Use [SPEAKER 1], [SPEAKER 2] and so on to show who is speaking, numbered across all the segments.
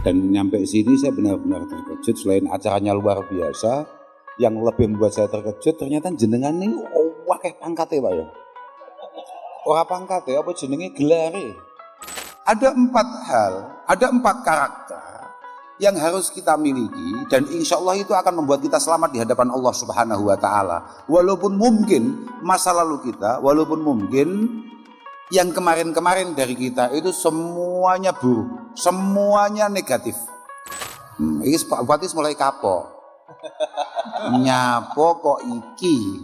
[SPEAKER 1] Dan nyampe sini saya benar-benar terkejut. Selain acaranya luar biasa, yang lebih membuat saya terkejut ternyata jenengan ini wakeh pangkate Pak ya. Ora pangkate apa jenenge gelare. Ada 4 hal, ada 4 karakter yang harus kita miliki dan insya Allah itu akan membuat kita selamat di hadapan Allah Subhanahu wa taala. Walaupun mungkin masa lalu kita, walaupun mungkin yang kemarin-kemarin dari kita itu semuanya buruk, semuanya negatif. Ini Pak Bupati mulai kapok. Nyapo kok iki.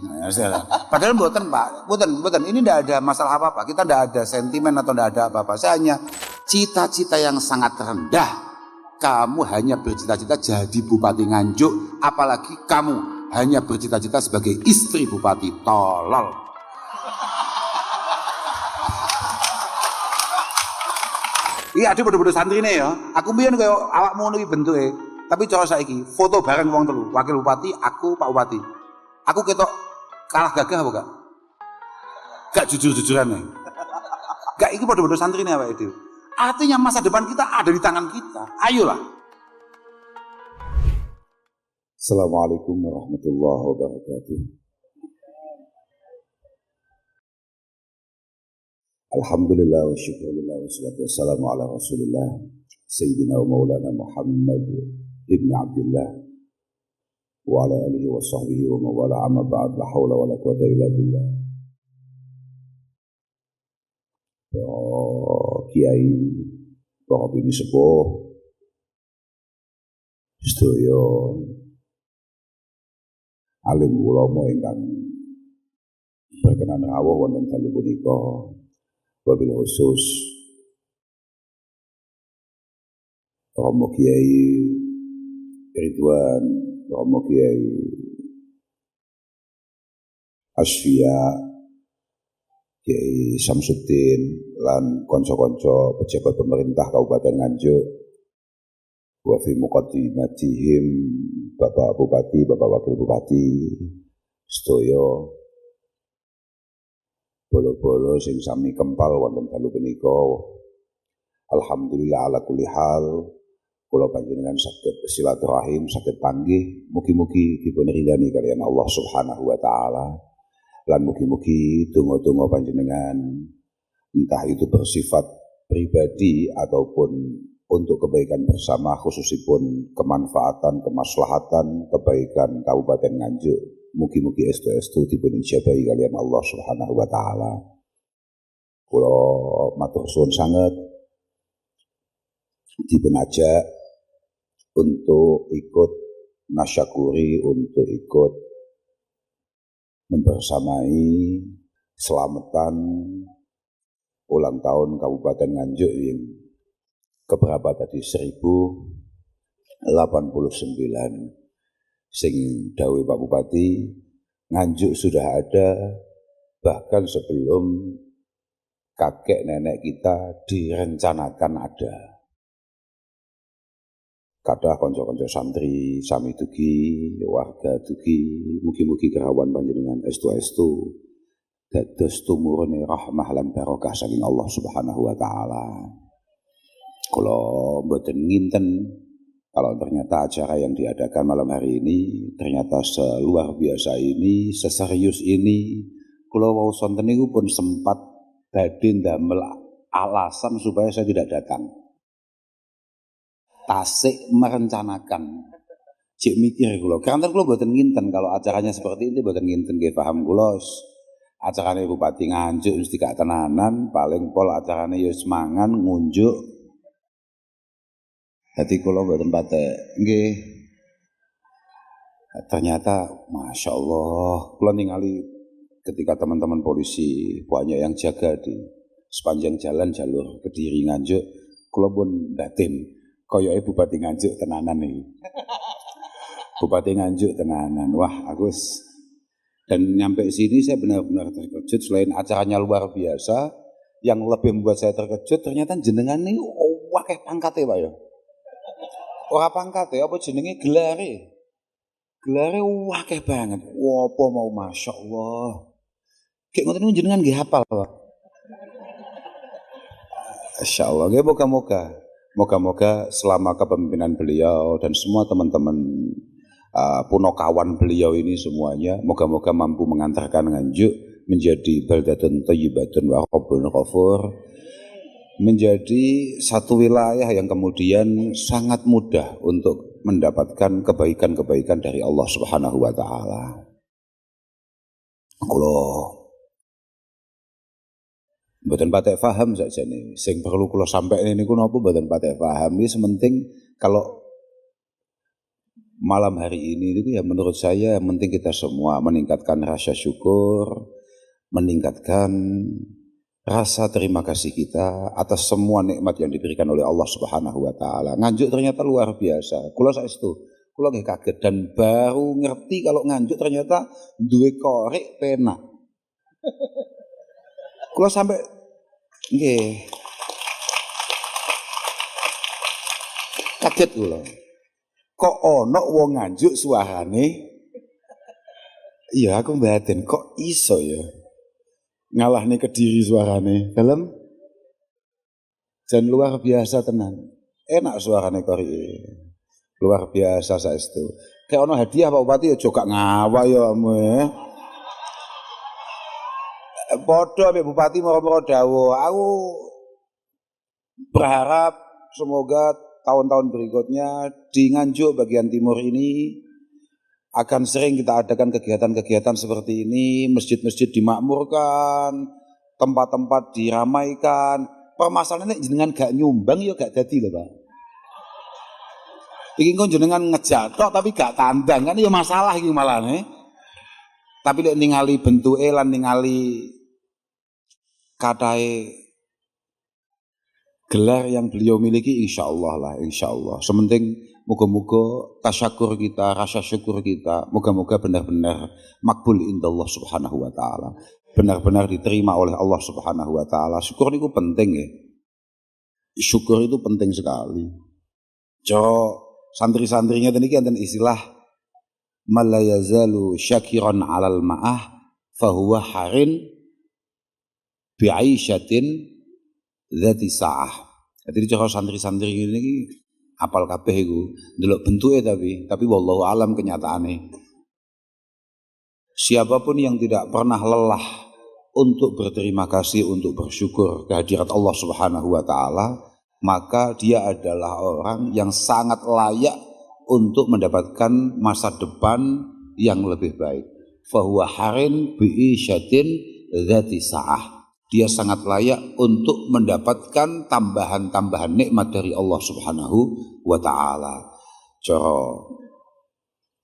[SPEAKER 1] Padahal mboten Pak, mboten. Ini tidak ada masalah apa-apa. Kita tidak ada sentimen atau tidak ada apa-apa. Saya hanya cita-cita yang sangat rendah. Kamu hanya bercita-cita jadi Bupati Nganjuk, apalagi kamu hanya bercita-cita sebagai istri Bupati. Tolol. Iya, ada bodoh-bodoh santri nih ya. Aku biyen kaya awakmu ngono iki bentuke. Tapi cara saiki foto bareng wong telu, wakil bupati, aku Pak Bupati. Aku ketok kalah gagah apa gak? Gak jujur-jujuran nih. Gak, iki bodoh-bodoh santri nih apa itu? Artinya masa depan kita ada di tangan kita. Ayolah. Assalamualaikum warahmatullahi wabarakatuh. Alhamdulillah wa syukurillah wa salatu wassalamu ala rasulillah Sayyidina wa maulana Muhammad ibn Abdullah wa ala alihi wa sahbihi wa mawala amma ba'd la hawla wa la quwata illa billah. Kiai para bini sepuh sedaya alim ulama ingkang berkenan rawuh wonten dalu punika, wabil khusus Romo Kiai Ridwan, Romo Kiai Asfia, Kiai Samsuddin lan konco-konco pejabat pemerintah Kabupaten Nganjuk, wa fi muqaddimatihim Bapak Bupati, Bapak Wakil Bupati, sedaya bolo-bolo sing sami kempal wonten dalu punika. Alhamdulillah ala kulli hal kula panjenengan saged silaturahim, saged panggih, mugi-mugi dipun ridani kalian Allah Subhanahu wa taala. Lan mugi-mugi donga-donga panjenengan entah itu bersifat pribadi ataupun untuk kebaikan bersama, khususipun kemanfaatan, kemaslahatan, kebaikan Kabupaten Nganjuk, mugi-mugi estu-estu dipun ijabahi kalian Allah Subhanahu wa taala. Kula matur suwun sanget dipun ajak untuk ikut nasyakuri, untuk ikut membersamai selamatan ulang tahun Kabupaten Nganjuk yang keberapa tadi 1089 sing dawuh Pak Bupati, Nganjuk sudah ada bahkan sebelum kakek nenek kita direncanakan ada. Kathah kanca-kanca santri sami dugi, warga dugi, mugi-mugi kerawan panjenengan estu-estu dados tumurune rahmah lan barokah saking Allah Subhanahu wa taala. Kula mboten nginten kalau ternyata acara yang diadakan malam hari ini ternyata seluar biasa ini, seserius ini. Kula wau sonten niku pun sempat badhe ndamel alasan supaya saya tidak datang. Tasik merencanakan. Cik mikir kula. Kanten kula mboten nginten kalau acaranya seperti ini, mboten nginten nggih paham kula. Acarane Bupati Nganjuk mesti gak tenanan, paling pol acarane ya semangan ngunjuk. Dadi kula mboten patek. Nggih. Ternyata Masya Allah, kula ningali ketika teman-teman polisi banyak yang jaga di sepanjang jalan jalur Kediri Nganjuk, kula pun batin koyoke Bupati Nganjuk tenanan iki. Bupati Nganjuk tenanan. Wah, aku dan nyampe sini saya benar-benar terkejut. Selain acaranya luar biasa, yang lebih membuat saya terkejut ternyata jenengan ini wakeh pangkate Pak ya. Ora pangkate apa jenenge gelare. Gelare wakeh banget. Apa mau Masya Allah. Kayak ngoten niku jenengan nggih hafal Pak. Masya Allah, nggih moga-moga. Moga-moga selama kepemimpinan beliau dan semua teman-teman punokawan beliau ini semuanya, moga-moga mampu mengantarkan Nganjuk menjadi baldatun thayyibatun wa rabbun ghafur, menjadi satu wilayah yang kemudian sangat mudah untuk mendapatkan kebaikan-kebaikan dari Allah Subhanahu wa taala. Kalau mboten patek paham saja nih, sing perlu kula sampaikan niku napa mboten patek paham. Ini sementing kalau malam hari ini itu ya menurut saya yang penting kita semua meningkatkan rasa syukur, meningkatkan rasa terima kasih kita atas semua nikmat yang diberikan oleh Allah Subhanahu wa taala. Nganjuk ternyata luar biasa. Kula saestu, kula nggih kaget dan baru ngerti kalau Nganjuk ternyata duwe korek penak. Kula sampai nggih kaget kula. Kok ono wong Nganjuk suarane? Iya aku mbaten kok iso ya. Ngalahne Kediri suarane. Dalem jan luar biasa tenan. Enak suarane kori. Luar biasa saestu. Kayak ono hadiah Pak Bupati aja gak ngawak ya ame. Padha ambek Bupati moro-moro dawuh. Aku berharap semoga tahun-tahun berikutnya di Nganjuk bagian timur ini akan sering kita adakan kegiatan-kegiatan seperti ini, masjid-masjid dimakmurkan, tempat-tempat diramaikan. Permasalahannya jenengan gak nyumbang ya gak dadi lho, Pak. Iki kok jenengan ngejatok tapi gak tandang kan ya masalah iki malane. Tapi lek ningali bentuke lan ningali katahe gelar yang beliau miliki insyaallah lah, insyaallah. Sementing moga-moga tasyakur kita, rasa syukur kita, moga-moga benar-benar makbul indallah subhanahu wa ta'ala. Benar-benar diterima oleh Allah subhanahu wa ta'ala. Syukur itu penting ya. Syukur itu penting sekali. Santri-santrinya tadi kan istilah man la yazalu syakiran 'alal ma'ah fahuwa harin bi'aisyatin dzati sa'ah. Jadi cara santri-santri ini apal kabeh iku ndelok bentuke tapi wallahu alam kenyataane. Siapapun yang tidak pernah lelah untuk berterima kasih, untuk bersyukur kehadirat Allah Subhanahu wa taala, maka dia adalah orang yang sangat layak untuk mendapatkan masa depan yang lebih baik. Fahuwa harin bi'isyatin dzati sa'ah. Dia sangat layak untuk mendapatkan tambahan-tambahan nikmat dari Allah Subhanahu wa taala.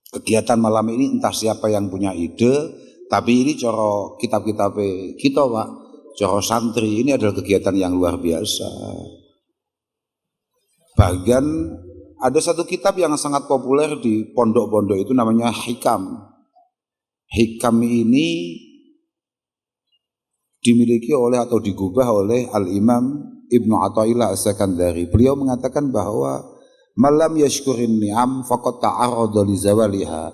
[SPEAKER 1] Kegiatan malam ini entah siapa yang punya ide, tapi ini kitab-kitab kita Pak, santri ini adalah kegiatan yang luar biasa. Bahkan ada satu kitab yang sangat populer di pondok-pondok itu namanya Hikam. Hikam ini dimiliki oleh atau digubah oleh Al-Imam Ibnu Athaillah As-Sakandari. Beliau mengatakan bahwa malam yashkurin ni'am faqad ta'arrada li zawaliha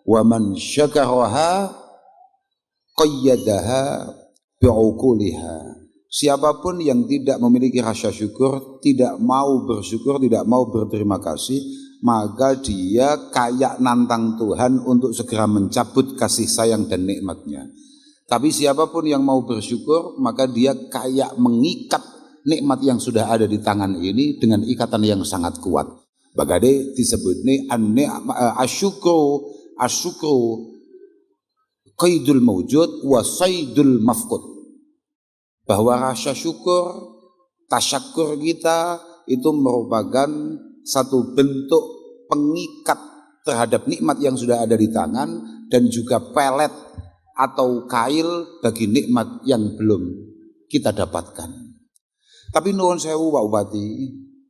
[SPEAKER 1] wa man syakaraha qayyadaha bi'uquliha. Siapapun yang tidak memiliki rasa syukur, tidak mau bersyukur, tidak mau berterima kasih, maka dia kayak nantang Tuhan untuk segera mencabut kasih sayang dan nikmatnya. Tapi siapapun yang mau bersyukur, maka dia kayak mengikat nikmat yang sudah ada di tangan ini dengan ikatan yang sangat kuat. Bagade disebut ini asyukru qaidul mawjud wa saydul mafqud. Bahwa rasa syukur, tasyakur kita itu merupakan satu bentuk pengikat terhadap nikmat yang sudah ada di tangan dan juga pelet atau kail bagi nikmat yang belum kita dapatkan. Tapi nuwun sewu Pak Bupati,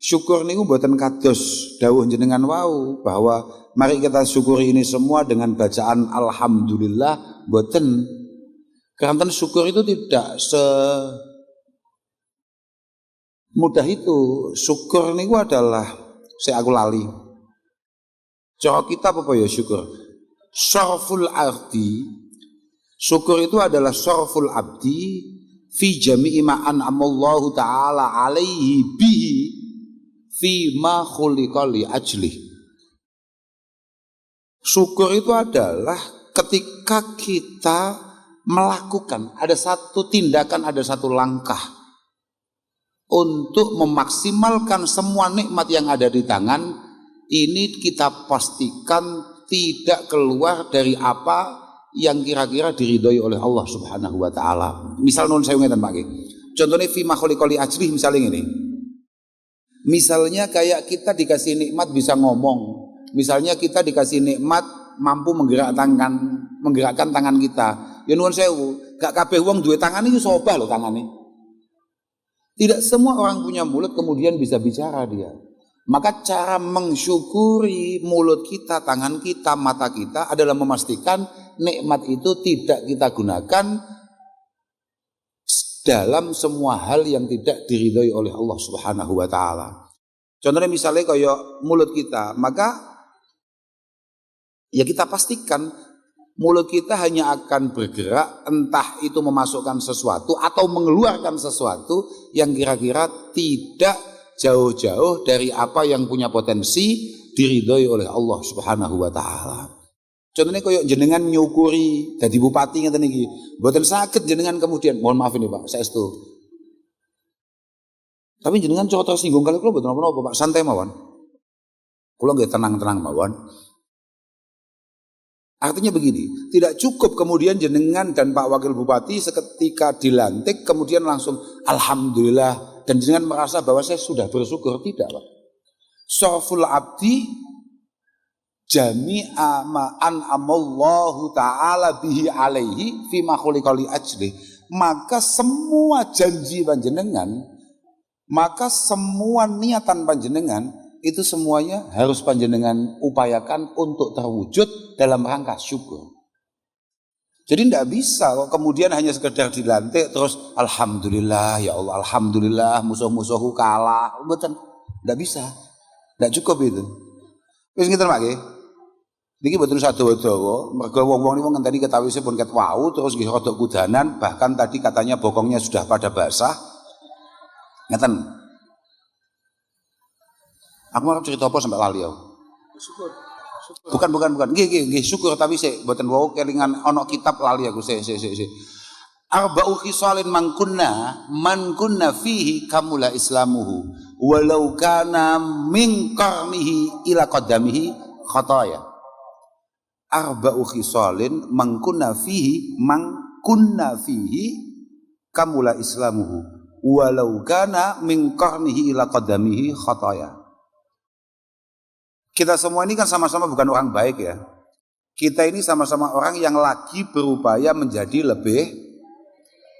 [SPEAKER 1] syukur niku mboten kados dawuh jenengan wau bahwa mari kita syukuri ini semua dengan bacaan alhamdulillah, mboten. Karena syukur itu tidak semudah itu. Syukur niku adalah aku lali. Cara kita apa ya syukur? Syarful arti. Syukur itu adalah syarful abdi fi jami'i ma an'amallahu ta'ala alaihi bihi fi ma khuliqa li ajlih. Syukur itu adalah ketika kita melakukan ada satu tindakan, ada satu langkah untuk memaksimalkan semua nikmat yang ada di tangan ini, kita pastikan tidak keluar dari apa yang kira-kira diridhoi oleh Allah Subhanahu wa taala. Misal nun saya ngeten Pak. Contohnya fi ma khuliqa li ajlih, misalnya ini. Misalnya kayak kita dikasih nikmat bisa ngomong. Misalnya kita dikasih nikmat mampu menggerakkan tangan kita. Ya nuwun sewu, gak kabeh wong duwe tangan iki sobah lho tangane. Tidak semua orang punya mulut kemudian bisa bicara dia. Maka cara mensyukuri mulut kita, tangan kita, mata kita adalah memastikan nikmat itu tidak kita gunakan dalam semua hal yang tidak diridhoi oleh Allah Subhanahu wa taala. Contohnya misalnya kayak mulut kita, maka ya kita pastikan mulut kita hanya akan bergerak entah itu memasukkan sesuatu atau mengeluarkan sesuatu yang kira-kira tidak jauh-jauh dari apa yang punya potensi diridhoi oleh Allah Subhanahu wa taala. Contohnya koyo jenengan nyukuri dadi bupati ngeten iki, mboten saged jenengan kemudian mohon maaf ini Pak, saestu. Tapi jenengan cocok tersinggung kali kula mboten napa-napa Pak, santai mawon. Kula nggih tenang-tenang mawon. Artinya begini, tidak cukup kemudian jenengan dan Pak Wakil Bupati seketika dilantik kemudian langsung alhamdulillah dan jenengan merasa bahwa saya sudah bersyukur, tidak Pak. Syaraful abdi jami'a ma an'amallahu ta'ala bihi alaihi fi ma khuliqa li ajli. Maka semua janji panjenengan, maka semua niatan panjenengan itu semuanya harus panjenengan upayakan untuk terwujud dalam rangka syukur. Jadi tidak bisa kok kemudian hanya sekedar dilantik terus alhamdulillah ya Allah, alhamdulillah musuh-musuhku kalah. Betul, tidak bisa, tidak cukup itu. Wis ngeten Pak nggih. Niki mboten sadawa-dawa, mergo wong-wong niku ngenteni ketawise pun ket wau terus nggih rada kudanan, bahkan tadi katanya bokongnya sudah pada basah. Ngeten. Aku mau cerita apa sampai lali aku. Syukur. Bukan. Nggih, syukur tapi sik mboten wau kelingan ana kitab lali aku sik. Arba'u khisalin man kunna fihi kamula islamuhu walau kana min qarnihi ila qadamihi khataya. Arba'u khisalin man kunna fihi kamula islamuhu walau kana min qarnihi ila qadamihi khataya. Kita semua ini kan sama-sama bukan orang baik ya. Kita ini sama-sama orang yang lagi berupaya menjadi lebih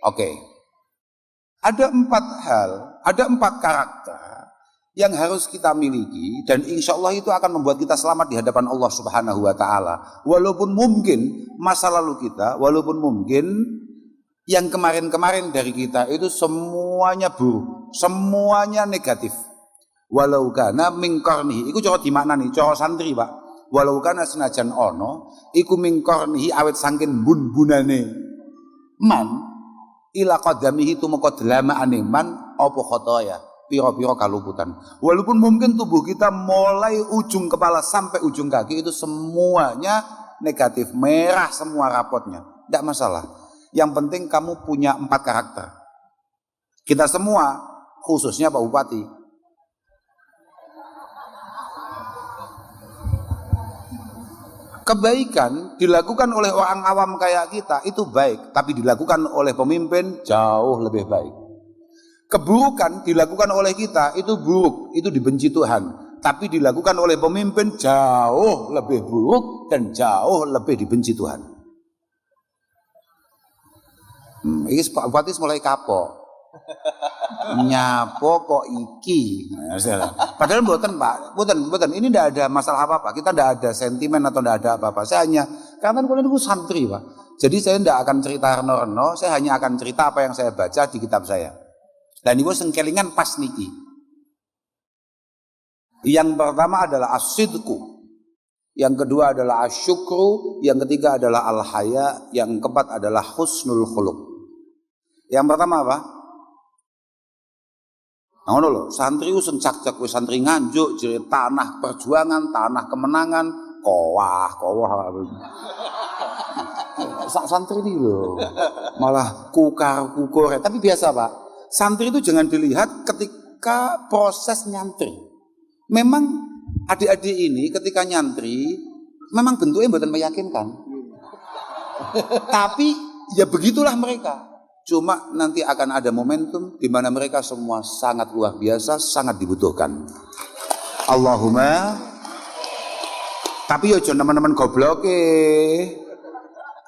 [SPEAKER 1] oke. Ada 4 hal, ada 4 karakter yang harus kita miliki dan insya Allah itu akan membuat kita selamat di hadapan Allah Subhanahu wa taala. Walaupun mungkin masa lalu kita, walaupun mungkin yang kemarin-kemarin dari kita itu semuanya buruk, semuanya negatif. Walau kana min qarnihi, iku cara dimaknani, cara santri Pak. Walau kana senajan ono, iku min qarnihi awet saking bun-bunane man ila qadamihi tumeka delamaane man apa khotoya, pira-pira kaluputan. Walaupun mungkin tubuh kita mulai ujung kepala sampai ujung kaki itu semuanya negatif, merah semua rapotnya. Tidak masalah. Yang penting kamu punya 4 karakter. Kita semua, khususnya Pak Bupati, kebaikan dilakukan oleh orang awam kayak kita itu baik, tapi dilakukan oleh pemimpin jauh lebih baik. Keburukan dilakukan oleh kita itu buruk, itu dibenci Tuhan, tapi dilakukan oleh pemimpin jauh lebih buruk dan jauh lebih dibenci Tuhan. Ini Pak Bupati mulai kapok. Nyapo kok iki. Padahal mboten Pak, mboten. Ini tidak ada masalah apa-apa. Kita tidak ada sentimen atau tidak ada apa-apa. Saya hanya karena kalian itu santri Pak. Jadi saya tidak akan cerita reno-reno. Saya hanya akan cerita apa yang saya baca di kitab saya. Dan itu sengkelingan pas niki. Yang pertama adalah as-sidqu. Yang kedua adalah asyukru. Yang ketiga adalah al-haya. Yang keempat adalah husnul khuluq. Yang pertama apa? Ngono lho, santri ku sing cak-cak kowe santri Nganjuk jere tanah perjuangan, tanah kemenangan, kowah. Santri ini loh, malah kukar-kukur. Tapi biasa Pak, santri itu jangan dilihat ketika proses nyantri. Memang adik-adik ini ketika nyantri, memang bentuknya buatan meyakinkan. Tapi ya begitulah mereka. Cuma nanti akan ada momentum di mana mereka semua sangat luar biasa, sangat dibutuhkan. Allahumma. Tapi yo teman-teman goblok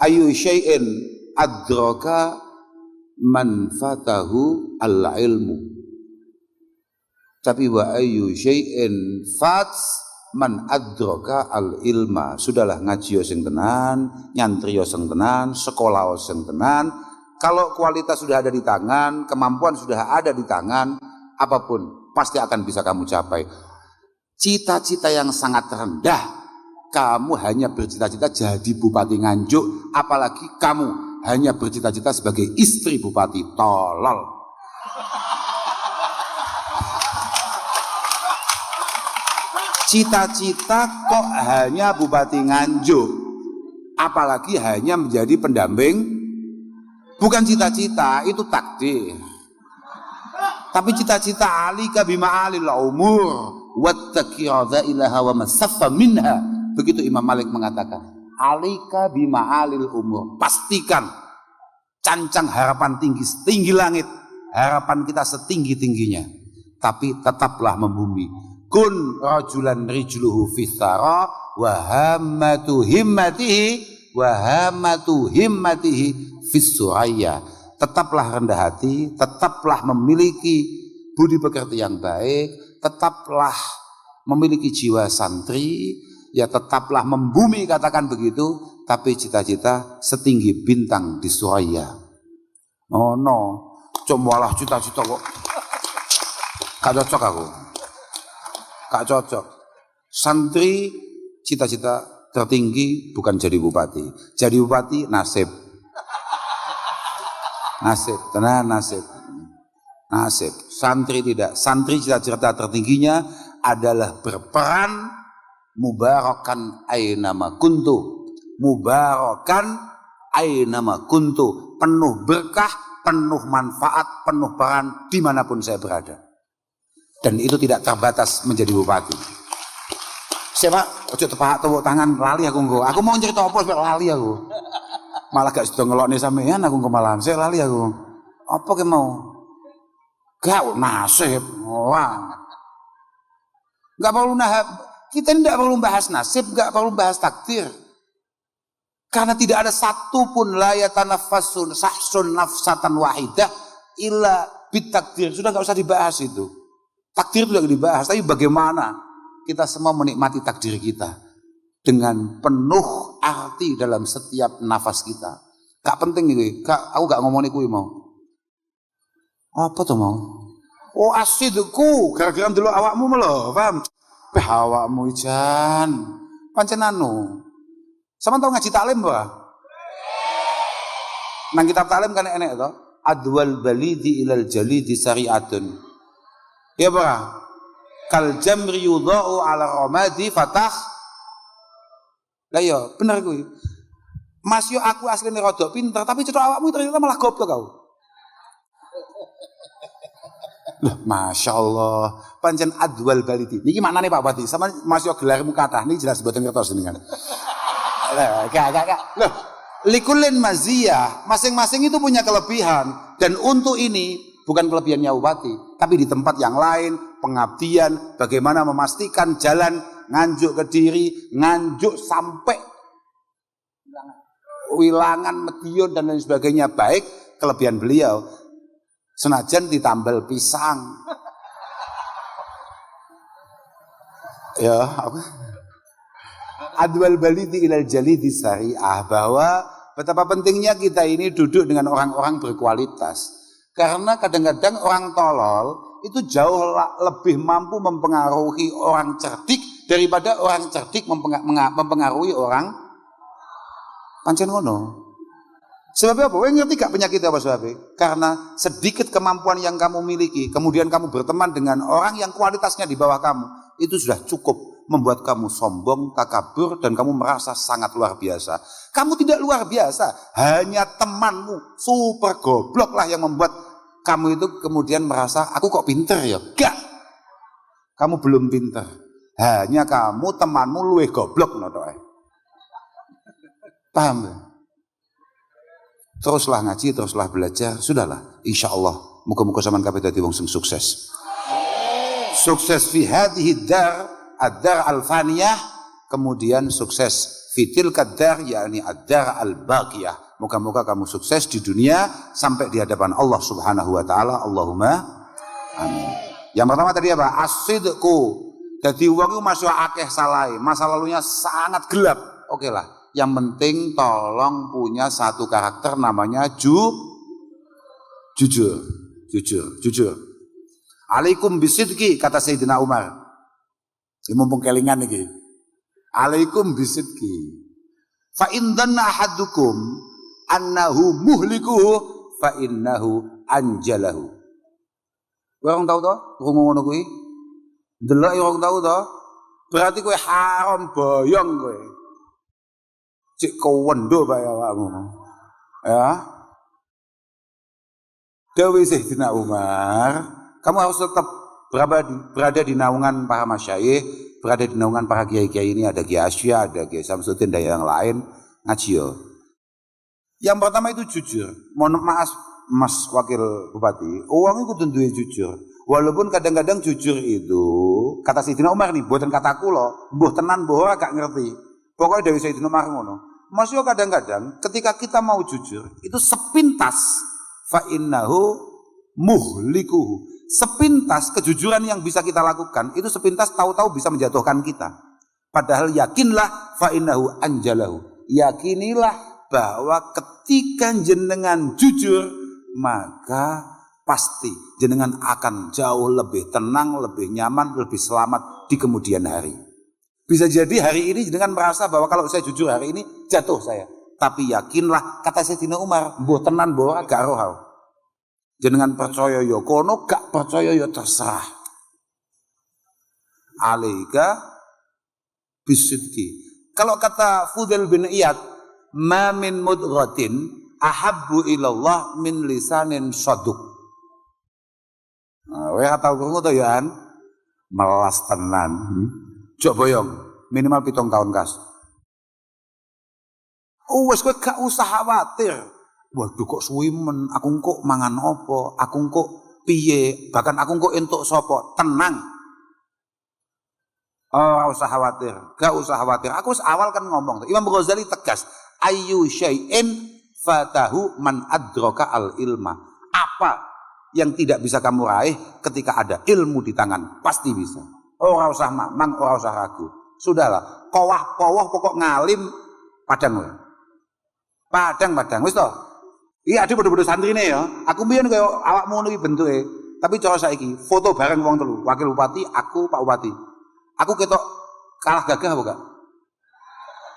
[SPEAKER 1] ayu syai'in adraka man fatahu al-ilmu. Tapi wa ayu syai'in fats man adraka al-ilma. Sudahlah ngaji yo sing tenan, nyantri yo sing tenan, sekolah yo sing tenan. Kalau kualitas sudah ada di tangan, kemampuan sudah ada di tangan, apapun pasti akan bisa kamu capai. Cita-cita yang sangat rendah, kamu hanya bercita-cita jadi Bupati Nganjuk, apalagi kamu hanya bercita-cita sebagai istri Bupati. Tolol. Cita-cita kok hanya Bupati Nganjuk, apalagi hanya menjadi pendamping. Bukan cita-cita, itu takdir. Tapi cita-cita alika bima alil umur wattaqi radailaha wa masaffa minha. Begitu Imam Malik mengatakan, alika bima alil umur. Pastikan cancang harapan tinggi setinggi langit, harapan kita setinggi-tingginya. Tapi tetaplah membumi. Kun rajulan rijluhu fithara wa hammatu himmatihi Fisuraya. Tetaplah rendah hati, tetaplah memiliki budi pekerti yang baik, tetaplah memiliki jiwa santri, ya tetaplah membumi, katakan begitu, tapi cita-cita setinggi bintang di Suraya. Oh no, cobalah cita-cita kok. Gak cocok aku. Gak cocok. Santri cita-cita tertinggi bukan jadi bupati. Jadi bupati nasib. Nasib. Santri tidak. Santri cita-cita tertingginya adalah berperan mubarakan ainama kuntu. Mubarakan ainama kuntu. Penuh berkah, penuh manfaat, penuh peran dimanapun saya berada. Dan itu tidak terbatas menjadi bupati. Siapa? Ojo tepuk tangan lali aku engko. Aku mau cerita apa sampai lali aku. Malah gak sudah ngelokne sampean aku kemalahan. Saya lali aku. Apa ke mau? Gak nasib. Wah. Gak perlu kita tidak perlu bahas nasib, gak perlu bahas takdir. Karena tidak ada satupun la yatanaffasun sahsun nafsatan wahidah illa bitakdir. Sudah gak usah dibahas itu. Takdir itu tidak dibahas, tapi bagaimana kita semua menikmati takdir kita dengan penuh arti dalam setiap nafas kita. Gak penting nih, aku gak ngomong kuwi mau. Apa tuh mau? Oh asidku, gara-gara dulu awakmu lho, paham? Awakmu jan, pancen anu. Sama tau ngaji taklim ba? Nang kitab taklim kan enek to, adwal balidi ilal jalidi syari'atun. Ya ba? Kal jamri yudha'u ala ramadi fatah. Lah iya, bener kuwi. Mas yo aku asline rada pinter, tapi cetok awakmu ternyata malah goblok kau. Loh, Masya Allah, pancen adwal balidi. Niki maknane Pak Bupati, sama Mas yo gelarmu kathah niki jelas mboten ngertos jenengan. Lah, gak. Loh, likulin maziyah, masing-masing itu punya kelebihan dan untuk ini bukan kelebihannya Bupati, tapi di tempat yang lain, pengabdian, bagaimana memastikan jalan Nganjuk Kediri, Nganjuk sampai Wilangan, Medion dan lain sebagainya baik, kelebihan beliau. Senajan ditambal pisang. Ya, apa? Adwal balidi ilal jalidi syariah, bahwa betapa pentingnya kita ini duduk dengan orang-orang berkualitas. Karena kadang-kadang orang tolol itu jauh lebih mampu mempengaruhi orang cerdik daripada orang cerdik mempengaruhi orang pancen ngono. Sebabnya apa? Kowe ngerti gak penyakit apa sebabnya? Karena sedikit kemampuan yang kamu miliki, kemudian kamu berteman dengan orang yang kualitasnya di bawah kamu, itu sudah cukup membuat kamu sombong, takabur, dan kamu merasa sangat luar biasa. Kamu tidak luar biasa, hanya temanmu super goblok lah yang membuat kamu itu kemudian merasa aku kok pinter ya. Gak, kamu belum pinter, hanya kamu temanmu luwih goblok notoe. Paham gak? Teruslah ngaji, teruslah belajar, sudahlah. Insya Allah, muka-muka zaman kabeh dadi wong sing sukses. Sukses fi hadhihi dar, ad-dar al-faniyah, kemudian sukses fitil kadar, yakni ad-dar al-baqiyah. Muka-muka kamu sukses di dunia sampai di hadapan Allah Subhanahu wa taala. Allahumma amin. Yang pertama tadi apa? As-sidqu. Jadi wong iku masuk akeh salahe, masa lalunya sangat gelap. Oke lah. Yang penting tolong punya satu karakter namanya jujur. Alaikum bisidqi, kata Sayyidina Umar. Ini mumpung kelingan iki. Alaikum bisidqi. Fa in dhanna ahadukum annahu muhlikuhu fa innahu anjalahu. Wong tau to? Krungu ngono kuwi? Delok wong tau to? Berarti kowe haram boyong kowe. Cik kewendo bae awakmu. Ya. Dawe Sayyidina Umar, kamu harus tetap berada di naungan para masyayikh, berada di naungan para kiai-kiai ini, ada Kiai Asya, ada Kiai Samsudin dan yang lain, ngaji yo. Yang pertama itu jujur. Mohon maaf Mas Wakil Bupati, uang itu duwe jujur. Walaupun kadang-kadang jujur itu, kata Sayyidina Umar nih, buatan kataku loh, mbuh tenan mbuh ora gak ngerti. Pokoknya dari Sayyidina Umar ngono. Maksudnya kadang-kadang ketika kita mau jujur, itu sepintas fa innahu muhlikuhu. Sepintas kejujuran yang bisa kita lakukan, itu sepintas tahu-tahu bisa menjatuhkan kita. Padahal yakinlah fa innahu anjalahu. Yakinilah bahwa ketika jenengan jujur, maka pasti jenengan akan jauh lebih tenang, lebih nyaman, lebih selamat di kemudian hari. Bisa jadi hari ini jenengan merasa bahwa kalau saya jujur hari ini jatuh saya. Tapi yakinlah, kata Sayyidina Umar, mbuh tenan mbuh gak roh. Jenengan percaya ya kono, gak percaya ya terserah. Alaika bisidqi. Kalau kata Fudail bin Iyad, ma min mudghatin ahabbu ilallah min lisanin saduq. Nah, kowe tau krungu to ya an? Melas tenan. Jok boyong, minimal 7 tahun kas. Wes kowe gak usah khawatir. Waduh kok suwi men, aku kok mangan apa, aku kok piye, bahkan aku kok entuk sapa. Tenang. Oh, gak usah khawatir, gak usah khawatir. Aku awal kan ngomong, Imam Ghazali tegas, ayyu syai'in fatahu man adraka al ilma. Apa yang tidak bisa kamu raih ketika ada ilmu di tangan, pasti bisa. Ora usah mamang, ora usah ragu. Sudahlah, kowah-kowah pokok ngalim padang wae. Padang wis to. Iya ade padha-padha santrine ya. Aku mbiyen kaya awakmu ngono iki bentuke. Tapi cara saiki foto bareng wong telu, Wakil Bupati, aku, Pak Bupati. Aku ketok kalah gagah apa gak?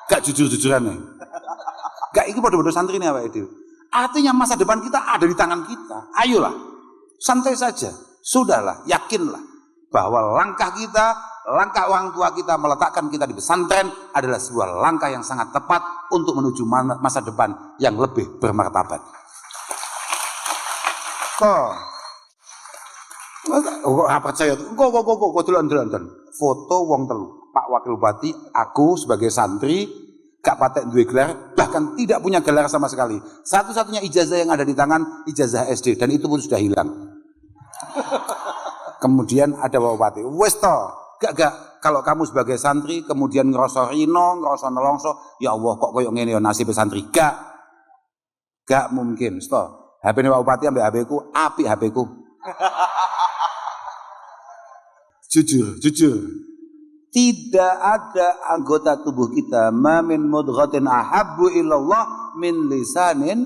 [SPEAKER 1] Gak jujur-jujuran. Gak iki padha-padha santrine awake dhewe. Artinya masa depan kita ada di tangan kita. Ayolah. Santai saja. Sudahlah, yakinlah bahwa langkah kita, langkah orang tua kita meletakkan kita di pesantren adalah sebuah langkah yang sangat tepat untuk menuju masa depan yang lebih bermartabat. Kok percaya? Kok dolan-dolan. Foto wong telu, Pak Wakil Bupati, aku sebagai santri, gak patek duwe gelar, bahkan tidak punya gelar sama sekali. Satu-satunya ijazah yang ada di tangan, ijazah SD, dan itu pun sudah hilang. Kemudian ada Bupati, wes to, gak kalau kamu sebagai santri kemudian ngerasa rino, ngerasa nelongso, ya Allah kok koyo ngene ya nasib santri, gak mungkin, sto. HP Pak Bupati ambek HP ku, apik HP ku. Jujur. Tidak ada anggota tubuh kita ma min mudghatin ahabbu ilallah min lisanin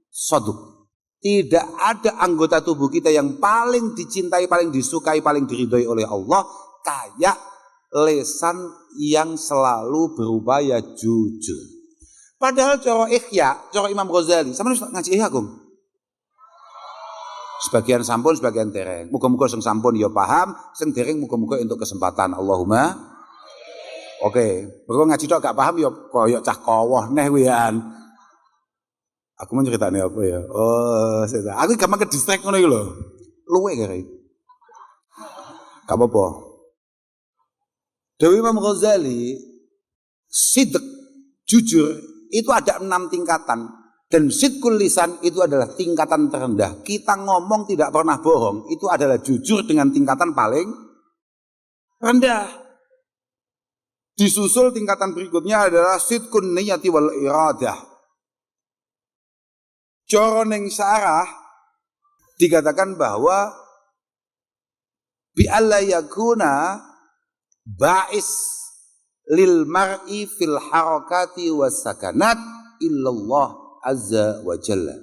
[SPEAKER 1] saduq. Tidak ada anggota tubuh kita yang paling dicintai, paling disukai, paling diridhoi oleh Allah kayak lesan yang selalu berupaya jujur. Padahal cara Ihya, cara Imam Ghazali, sama ngaji Ihya Gong. Sebagian sampun, sebagian dereng. Muga-muga sing sampun ya paham, sing dereng muga-muga untuk kesempatan. Allahumma. Oke, berko ngaji tok gak paham ya koyo cah kowoh neh wian. Aku mau ceritane apa ya? Oh, aku gampang ke distract ngono iki lho. Luwe kare. Gak apa-apa. Dewi Imam Ghazali, sidq, jujur, itu ada 6 tingkatan. Dan sidqul lisan itu adalah tingkatan terendah. Kita ngomong tidak pernah bohong, itu adalah jujur dengan tingkatan paling rendah. Disusul tingkatan berikutnya adalah sidqun niyati wal iradah. Coroning syarah dikatakan bahwa bi alla yakuna ba'is lil mar'i fil harakati was sakanat illallah azza wa jalla.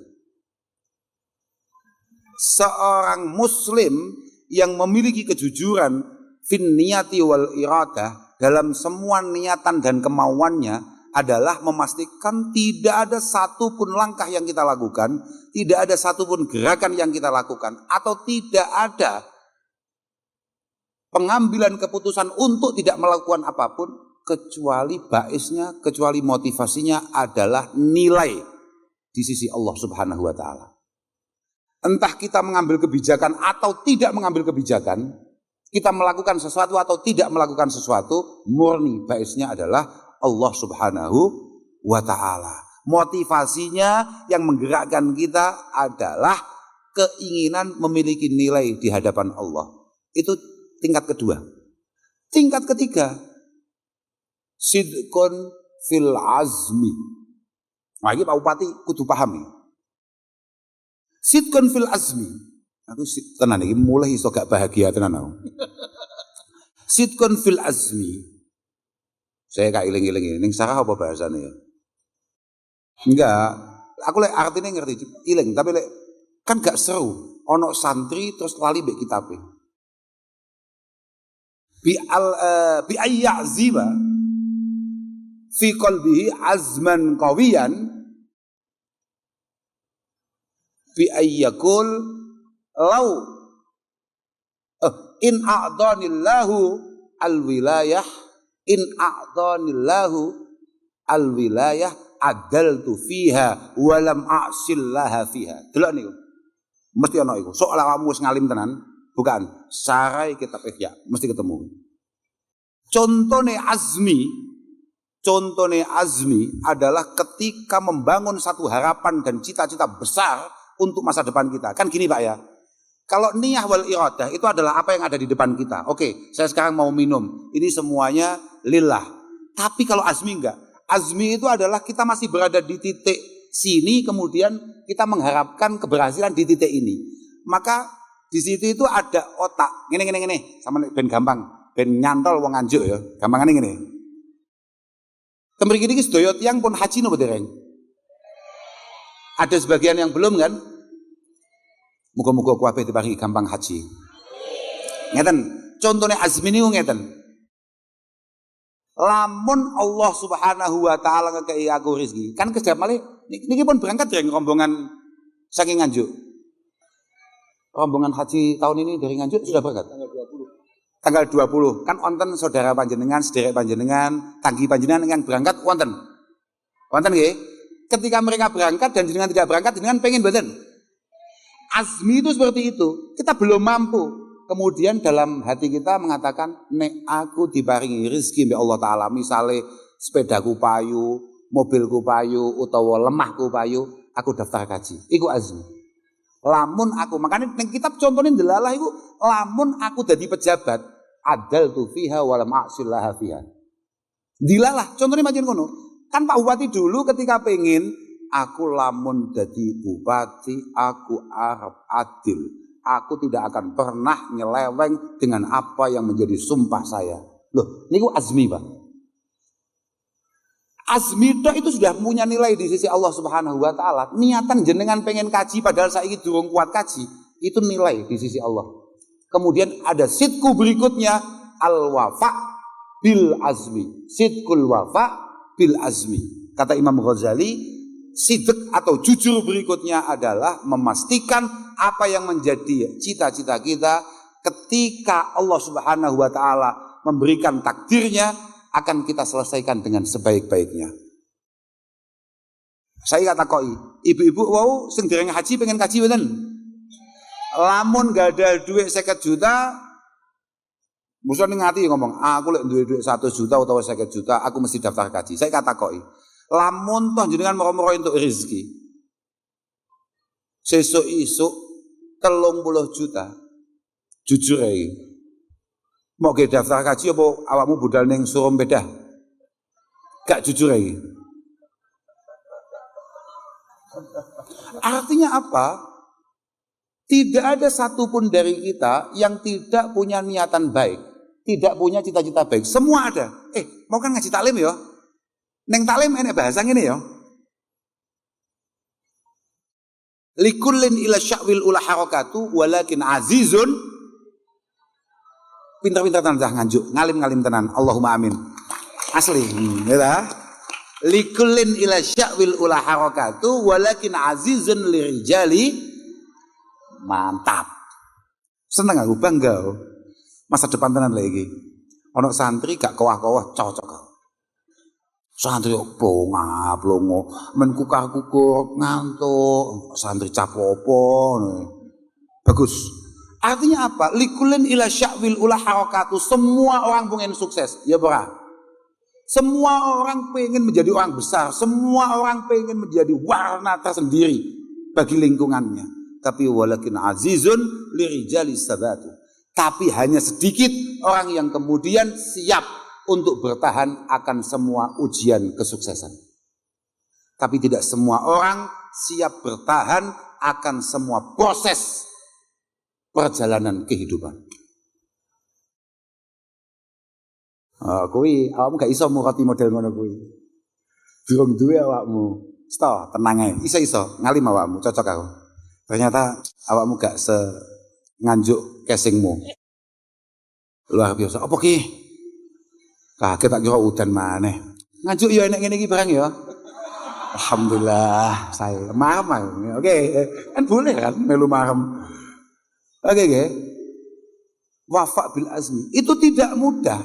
[SPEAKER 1] Seorang muslim yang memiliki kejujuran fin niyati wal iradah dalam semua niatan dan kemauannya adalah memastikan tidak ada satupun langkah yang kita lakukan, tidak ada satupun gerakan yang kita lakukan, atau tidak ada pengambilan keputusan untuk tidak melakukan apapun kecuali baisnya, kecuali motivasinya adalah nilai di sisi Allah Subhanahu wa taala. Entah kita mengambil kebijakan atau tidak mengambil kebijakan, kita melakukan sesuatu atau tidak melakukan sesuatu, murni baisnya adalah Allah Subhanahu wa taala. Motivasinya yang menggerakkan kita adalah keinginan memiliki nilai di hadapan Allah. Itu tingkat kedua. Tingkat ketiga, sidqun fil azmi. Nah, ini Pak Bupati kudu pahami. Sidqun fil azmi. Aku tenan iki mulai iso gak bahagia tenan aku. Sidqun fil azmi. Saya gak iling-iling ini. Ning sarah apa bahasanya ya? Enggak. Aku lek artinya ngerti iling, tapi lek kan gak seru. Ono santri terus lali mbek kitabe. Bi ayyaziba fi qalbihi azman qawiyan bi ayyakul law in a'dhanillahu alwilayah in a'dhanillahu alwilayah adaltu fiha walam a'sillaha fiha. Delok niku. Mesti ana iku. Sok awakmu wis ngalim tenan, bukan sarai kitab Ihya, mesti ketemu. Contone azmi adalah ketika membangun satu harapan dan cita-cita besar untuk masa depan kita. Kan gini Pak ya. Kalau niyah wal iradah itu adalah apa yang ada di depan kita. Oke, saya sekarang mau minum. Ini semuanya lillah. Tapi kalau azmi enggak. Azmi itu adalah kita masih berada di titik sini, kemudian kita mengharapkan keberhasilan di titik ini. Maka di situ itu ada otak. Ngene. Sama ben gampang. Ben nyantol wong anjuk ya. Gampangane ngene. Temriki iki sedaya tiyang pun haji napa dereng? Ada sebagian yang belum kan? Muga-muga kabeh diparingi gampang haji. Ngeten, contone azmi niku ngeten. Lamun Allah Subhanahu wa taala ngekei aku rezeki, kan kedap malih niki pun berangkat dari rombongan saking Nganjuk. Rombongan haji tahun ini dari Nganjuk sudah berangkat tanggal 20. Kan wonten saudara panjenengan, sederek panjenengan, tanggi panjenengan yang berangkat wonten. Wonten nggih? Ketika mereka berangkat dan jenengan tidak berangkat, jenengan pengen mboten? Azmi itu seperti itu. Kita belum mampu. Kemudian dalam hati kita mengatakan, nek aku diparingi rezeki mbek Allah Ta'ala, misalnya sepedaku payu, mobilku payu, utawa lemahku payu, aku daftar haji. Iku azmi. Lamun aku, makanya ning kitab contohnya delalah iku, lamun aku dadi pejabat, adal tu fiha walam a'sillaha fiha. Dilalah, contohnya macam ngono. Kan Pak Bupati dulu ketika pengen, aku lamun dadi bupati, aku arep adil. Aku tidak akan pernah nyeleweng dengan apa yang menjadi sumpah saya. Loh, niku azmi Pak. Azmi itu sudah punya nilai di sisi Allah Subhanahu wa taala. Niatan jenengan pengen kaji padahal saiki durung kuat kaji, itu nilai di sisi Allah. Kemudian ada sidku berikutnya, al wafa bil azmi. Sidkul wafa bil azmi. Kata Imam Ghazali, sidq atau jujur berikutnya adalah memastikan apa yang menjadi cita-cita kita ketika Allah Subhanahu wa taala memberikan takdirnya akan kita selesaikan dengan sebaik-baiknya. Saya kata koi, ibu-ibu wow sing dereng haji pengen kaji mboten? Lamun gak ada duit 50 juta, musuh ning ati ngomong, aku lek duwe duit 100 juta utawa 50 juta, aku mesti daftar kaji. Saya kata koi, lamun toh jenengan moro-moro untuk rezeki. Sesuk-isuk 30 juta. Jujur ae. Mau ke daftar kaji apa awakmu budal ning surum bedah? Gak jujur ae. Artinya apa? Tidak ada satupun dari kita yang tidak punya niatan baik, tidak punya cita-cita baik. Semua ada. Mau kan ngaji taklim ya? Neng taklim enek bahasa ngene ya. Likullin ila sya'wil ula harakatu walakin azizun. Pintar-pintar tenan dah nganjuk, ngalim-ngalim tenan. Allahumma amin. Asli, ya. Likullin ila sya'wil ula harakatu walakin azizun lirijali. Mantap. Seneng aku, bangga. Masa depan tenan lagi. Ono santri gak kowah-kowah cocok. Santri plongap plongo, men kukar-kukur ngantuk, santri capopo. Bagus. Artinya apa? Likulin ila sya'wil ula harakatu. Semua orang pengen sukses, ya bra. Semua orang pengen menjadi orang besar, semua orang pengen menjadi warna tersendiri bagi lingkungannya. Tapi walakin azizun lirijali sabatu. Tapi hanya sedikit orang yang kemudian siap untuk bertahan akan semua ujian kesuksesan. Tapi tidak semua orang siap bertahan akan semua proses perjalanan kehidupan. Kuwi awakmu gak iso murati model ngono kuwi. Durung duwe awakmu. Sto, tenang ae. Iso ngalim awakmu, cocok aku. Ternyata awakmu gak nganjuk casingmu. Luar biasa. Apa ki? Kaget tak kira udan maneh. Nganjuk ya enek ngene iki barang ya. Alhamdulillah, saya marem. Oke, kan boleh kan melu marem. Oke. Wafa bil azmi. Itu tidak mudah.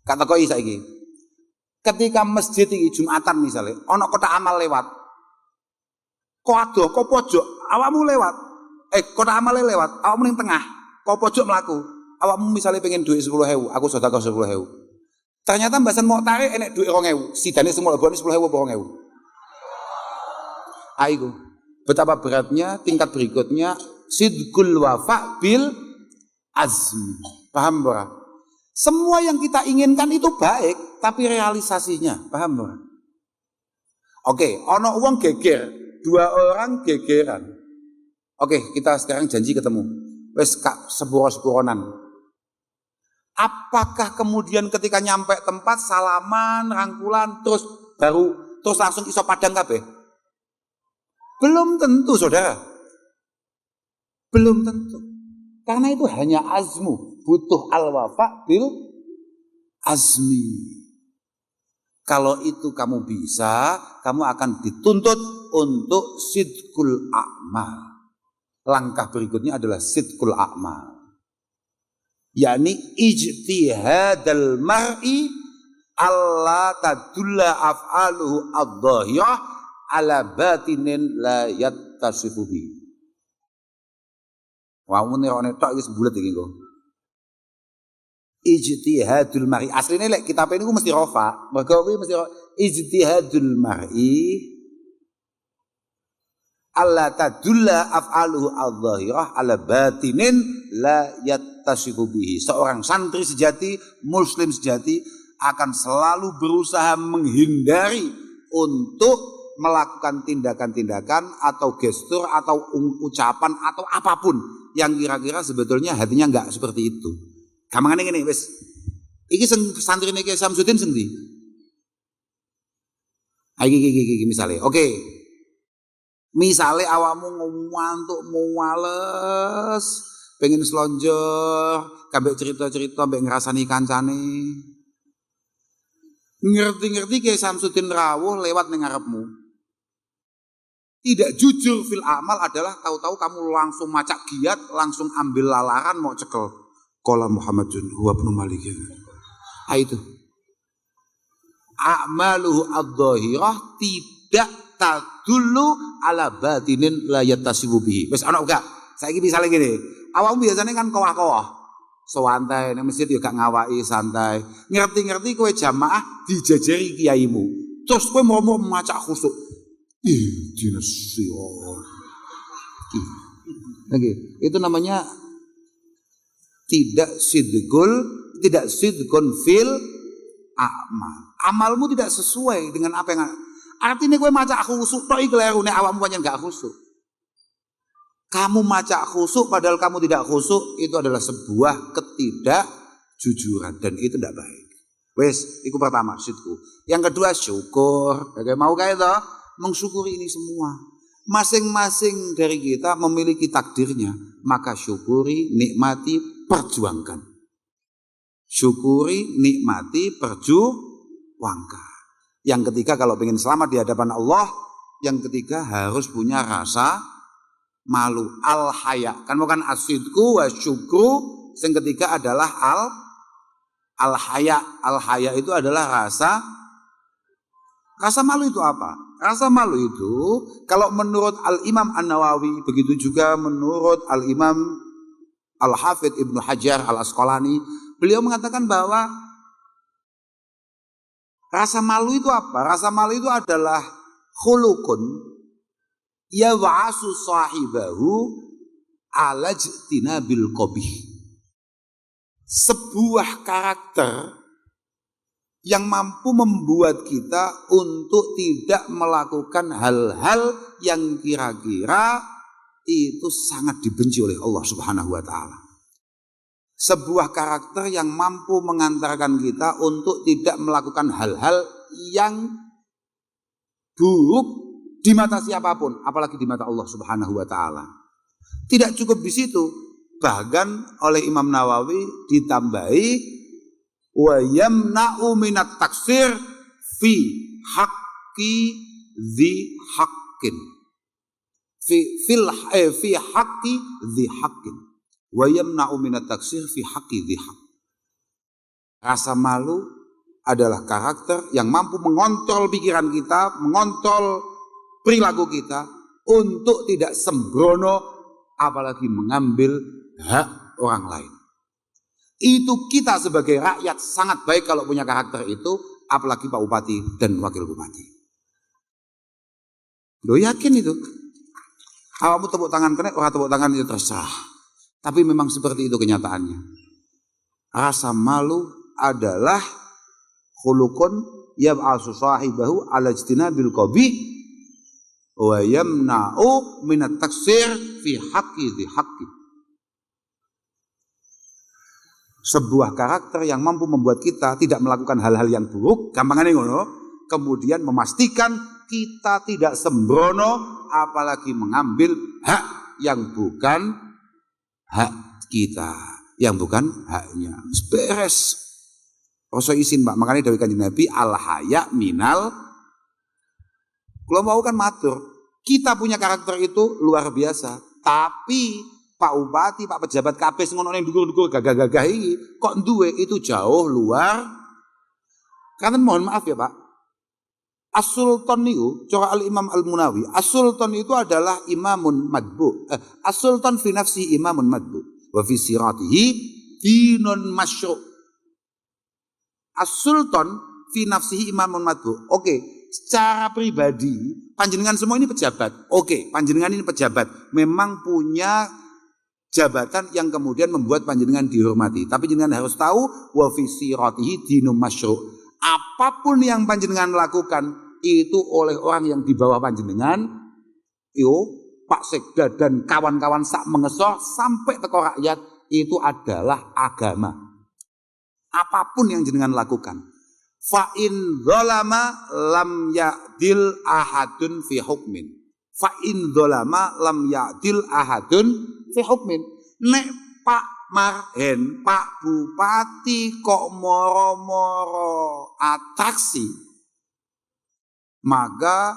[SPEAKER 1] Kata koi saiki. Ketika masjid iki Jumatan misalnya, ono kotak amal lewat. Kok adoh, kok pojok, awakmu lewat. Kotak amal lewat, awakmu ning tengah, kok pojok mlaku. Awakmu misalnya pengen duit 10.000, aku sedekah 10.000. Ternyata mbasan mau tarik enek duit 2.000, sidane semua lebone 10.000 apa 2.000. Aiku. Betapa beratnya tingkat berikutnya sidqul wafa bil azmi. Paham ora? Semua yang kita inginkan itu baik, tapi realisasinya, paham ora? Oke, ono wong geger, 2 orang gegeran. Oke, kita sekarang janji ketemu. Wes kak sepuro-sepuronan. Apakah kemudian ketika nyampe tempat salaman, rangkulan, terus langsung iso padang kabeh? Belum tentu, saudara. Belum tentu. Karena itu hanya azmu, butuh al-wafa bil azmi. Kalau itu kamu bisa, kamu akan dituntut untuk sidqul a'mal. Langkah berikutnya adalah sidqul a'mal. yakni ijtihadal mar'i alla tadulla af'aluhu adh-dhahirah ala batinin la yattasifu bi. Wah muni rone tok iki sebulet iki kok. Ijtihadul mar'i asline lek kitab ini mesti rafa, mergo kuwi mesti ijtihadul mar'i alla tadulla af'aluhu adh-dhahirah ala batinin la yattasifu bihi. Seorang santri sejati, muslim sejati akan selalu berusaha menghindari untuk melakukan tindakan-tindakan atau gestur atau ucapan atau apapun yang kira-kira sebetulnya hatinya enggak seperti itu. Gampangane ngene wis. Iki santri niki Samsudin sing ndi? Iki misale. Oke. Misale awakmu ngantuk muales, pengen slonjor, kabeh cerita-cerita mbek ngrasani kancane. Ngerti-ngerti Kiai Samsudin rawuh lewat ning ngarepmu. Tidak jujur fil amal adalah tahu-tahu kamu langsung macak giat, langsung ambil lalaran mau cekel. Qala Muhammadun huwa ibnu Malik. Itu. A'maluhu adh-dhahirah tidak tadullu ala batinin la yattasibu bihi. Wis ana gak? Saiki misale ngene. Awakmu biasanya kan kowah-kowah. Santai nang masjid yo gak ngawaki santai. Ngerti-ngerti kowe jamaah dijajari kiaimu. Terus kowe mau macak khusuk. Oke, itu namanya tidak sidqun fil amal. Amalmu tidak sesuai dengan apa yang artinya kowe macak khusuk tok iki kleru nek awakmu pancen gak khusuk. Kamu macak khusuk padahal kamu tidak khusuk, itu adalah sebuah ketidakjujuran dan itu tidak baik. Wes, itu pertama sidku. Yang kedua syukur. Kayak mau kayak itu mensyukuri ini semua. Masing-masing dari kita memiliki takdirnya, maka syukuri, nikmati, perjuangkan. Syukuri, nikmati, perjuangkan. Yang ketiga kalau ingin selamat di hadapan Allah, yang ketiga harus punya rasa malu, al-haya. Kan bukan asidku wa syukru. Yang ketiga adalah al-haya. Al-haya itu adalah rasa malu. Itu apa? Rasa malu itu kalau menurut Al-Imam An-Nawawi, begitu juga menurut Al-Imam Al-Hafidh Ibnu Hajar Al-Asqalani, beliau mengatakan bahwa rasa malu itu apa? Rasa malu itu adalah khulukun ya wa'asu sahibahu ala jtinabil qabih. Sebuah karakter yang mampu membuat kita untuk tidak melakukan hal-hal yang kira-kira itu sangat dibenci oleh Allah Subhanahu wa taala. Sebuah karakter yang mampu mengantarkan kita untuk tidak melakukan hal-hal yang buruk di mata siapapun, apalagi di mata Allah Subhanahu wa taala. Tidak cukup di situ, bahkan oleh Imam Nawawi ditambahi wa yamna'u minat taksir fi haqqi dzi haqqin. Fi haqqi dzi haqqin. Wa yamna'u minat taksir fi haqqi dzi haqq. Rasa malu adalah karakter yang mampu mengontrol pikiran kita, mengontrol perilaku kita untuk tidak sembrono apalagi mengambil hak orang lain. Itu kita sebagai rakyat sangat baik kalau punya karakter itu, apalagi Pak Bupati dan Wakil Bupati. Lo yakin itu? Awakmu tepuk tangan kena, orang tepuk tangan itu terserah. Tapi memang seperti itu kenyataannya. Rasa malu adalah khulukun yab'asu sahibahu ala ijtinabil qabih wa yamna'u minat taksir fi haqqi dzi haqqi. Sebuah karakter yang mampu membuat kita tidak melakukan hal-hal yang buruk, gampangane ngono, kemudian memastikan kita tidak sembrono apalagi mengambil hak yang bukan hak kita, yang bukan haknya. Beres. Rasa izin Pak, makanya dari Kanjeng Nabi al-haya minal. Kalau mau kan matur, kita punya karakter itu luar biasa. Tapi Pak Bupati, Pak pejabat kabeh sing ono ning dhuwur-dhuwur gagah-gagah iki kok duwe itu jauh luar. Karena mohon maaf ya Pak. As-Sultan niku cara Al-Imam Al-Munawi, As-Sultan itu adalah imamun madbu. As-Sultan fi nafsi imamun madbu wa fi siratihi dinun masyru'. As-Sultan fi nafsihi imamun madbu. Oke. Secara pribadi, panjenengan semua ini pejabat. Oke, panjenengan ini pejabat. Memang punya jabatan yang kemudian membuat panjenengan dihormati. Tapi panjenengan harus tahu, wa fi siratihi dinum masyru'. Apapun yang panjenengan lakukan, itu oleh orang yang di bawah panjenengan, Pak Sekda dan kawan-kawan sak mengesor, sampai teko rakyat, itu adalah agama. Apapun yang jenengan lakukan. Fa in dzalama lam ya'dil ahadun fi hukmin. Fa in dzalama lam ya'dil ahadun fi hukmin. Nek Pak Marhen, Pak Bupati kok moro-moro atraksi, maka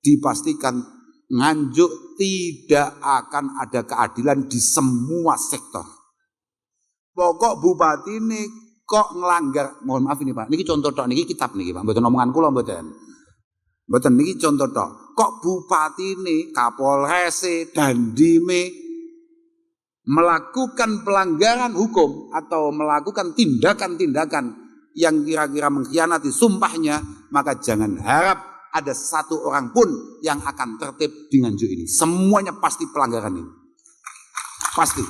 [SPEAKER 1] dipastikan Nganjuk tidak akan ada keadilan di semua sektor. Pokok bupati ini kok ngelanggar, mohon maaf ini Pak, niki contoh tok, niki kitab niki Pak, mboten omongan kula mboten. Mboten niki contoh tok. Kok bupati ini, Kapolres, Dandime melakukan pelanggaran hukum atau melakukan tindakan-tindakan yang kira-kira mengkhianati sumpahnya, maka jangan harap ada satu orang pun yang akan tertib di Nganjuk ini. Semuanya pasti pelanggaran ini. Pasti.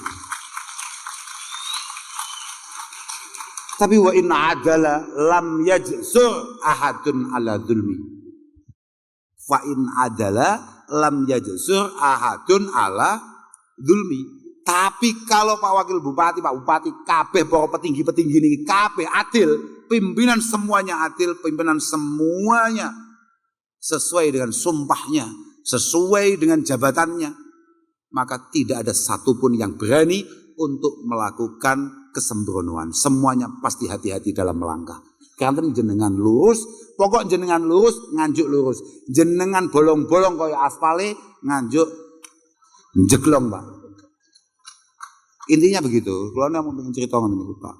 [SPEAKER 1] Tapi wa in adala lam yajsur ahadun ala dzulmi. Fa in adala lam yajsur ahadun ala dzulmi. Tapi kalau Pak Wakil Bupati, Pak Bupati, kabeh para petinggi-petinggi ini kabeh adil, pimpinan semuanya adil, pimpinan semuanya sesuai dengan sumpahnya, sesuai dengan jabatannya, maka tidak ada satupun yang berani untuk melakukan kesembronoan. Semuanya pasti hati-hati dalam melangkah. Karena jenengan lurus, pokok jenengan lurus, Nganjuk lurus. Jenengan bolong-bolong kaya aspale, Nganjuk jeglong Pak. Intinya begitu. Kalau mau pengen cerita ngene Pak,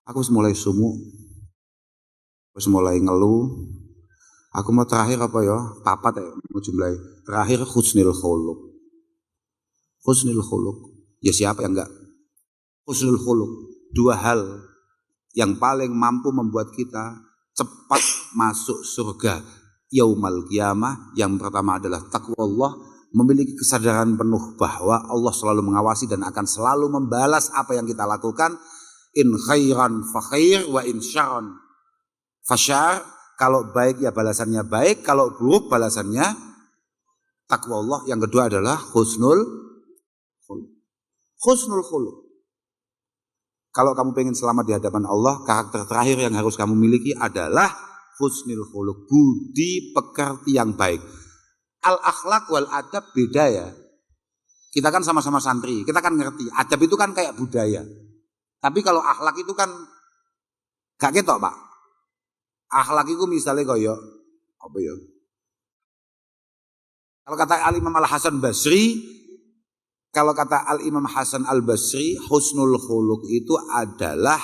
[SPEAKER 1] aku mulai sumuk, terus mulai ngeluh. Aku mau terakhir apa ya? Papat ya, mau jumlahi. Terakhir husnul khuluq. Husnul khuluq. Ya siapa yang enggak? Husnul khuluq. Dua hal yang paling mampu membuat kita cepat masuk surga yaumal qiyamah. Yang pertama adalah takwa Allah, memiliki kesadaran penuh bahwa Allah selalu mengawasi dan akan selalu membalas apa yang kita lakukan. In khairan fa khair wa in syarran fa syarr. Kalau baik ya balasannya baik, kalau buruk balasannya takwa Allah. Yang kedua adalah husnul khuluq. Husnul khuluq. Kalau kamu pengen selamat di hadapan Allah, karakter terakhir yang harus kamu miliki adalah husnul khuluq, budi pekerti yang baik. Al akhlak wal adab beda ya. Kita kan sama-sama santri, kita kan ngerti. Adab itu kan kayak budaya. Tapi kalau akhlak itu kan gak ketok Pak. Akhlak itu misalnya kaya apa ya? Kalau kata Al-Imam Al-Hasan Basri, kalau kata Al-Imam Hasan Al-Basri, husnul khuluq itu adalah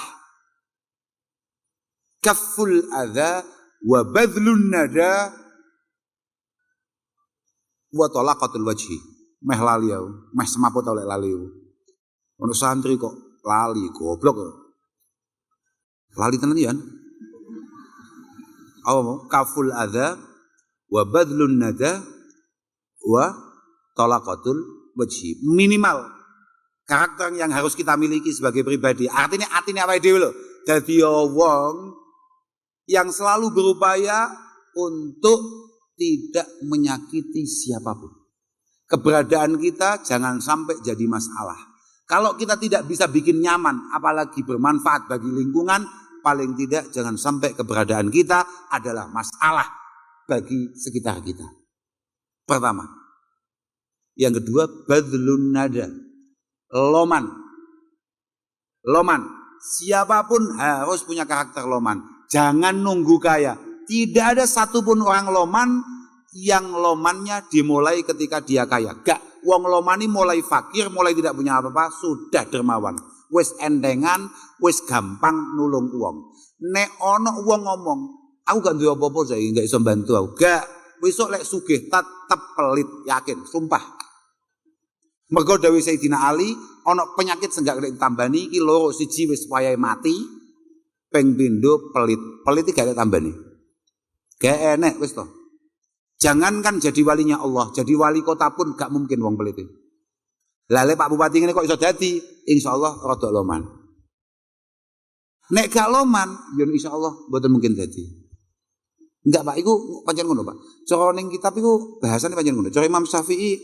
[SPEAKER 1] kafful adza wa badlun nada wa talaqatul wajhi. Meh lali aku, meh semaput oleh lali aku. Ono santri kok lali goblok. Lali tenan ya. Kaful adza wa badlun nada wa talaqatul wajhi. Minimal karakter yang harus kita miliki sebagai pribadi. Artinya apa dhewe lho. Dadi wong yang selalu berupaya untuk tidak menyakiti siapapun. Keberadaan kita jangan sampai jadi masalah. Kalau kita tidak bisa bikin nyaman, apalagi bermanfaat bagi lingkungan, paling tidak jangan sampai keberadaan kita adalah masalah bagi sekitar kita. Pertama. Yang kedua, badlun nada. Loman. Siapapun harus punya karakter loman. Jangan nunggu kaya. Tidak ada satupun orang loman yang lomannya dimulai ketika dia kaya. Gak. Wong lomani mulai fakir, mulai tidak punya apa-apa, sudah dermawan. Wis endengan, wis gampang nulung uang. Nek ono uang ngomong, aku gak duwe apa-apa saya gak iso bantu aku. Gak, besok lek sugih tetep pelit, yakin, sumpah. Mergo dawuh Sayyidina Ali, ono penyakit senggak kena tambani iki loro, siji wis wayahe mati, ping pindho pelit. Pelit iki gak tambani. Gak enek wis to. Jangankan jadi walinya Allah, jadi wali kota pun gak mungkin wong pelit. Lale Pak Bupati ngene kok iso dadi, insyaallah rada loman. Nek gak loman, ya insyaallah mboten mungkin dadi. Enggak Pak, iku pancen ngono Pak. Cara ning kitab iku bahasane pancen ngono. Cara Imam Syafi'i,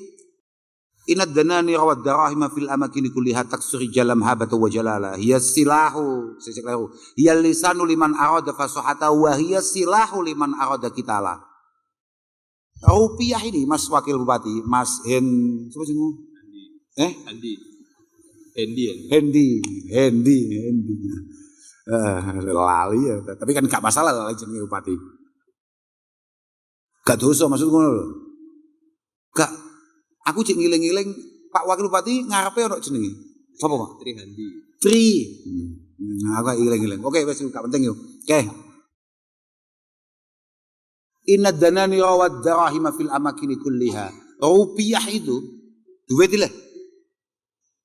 [SPEAKER 1] inad danani rawad darahima fil amakin kulliha taksuri jalam habata wa jalala. Hiya silahu, seseklahu. Hiya lisanu liman arada fasahata wa hiya silahu liman arada kitala. Rupiah ini Mas Wakil Bupati, Mas siapa sih mu? Hendi. Lali ya, tapi kan gak masalah lali jenenge bupati. Gak dosa maksud ngono lho. Gak, aku cek ngiling-ngiling Pak Wakil Bupati ngarepe ono jenenge. Sapa, Pak?
[SPEAKER 2] Tri Handi.
[SPEAKER 1] Tri. Nah, aku ngiling-ngiling. Oke, wis gak penting yo. Oke. Inna danani rawad darahima fil amakini kulliha. Rupiah itu duit lah.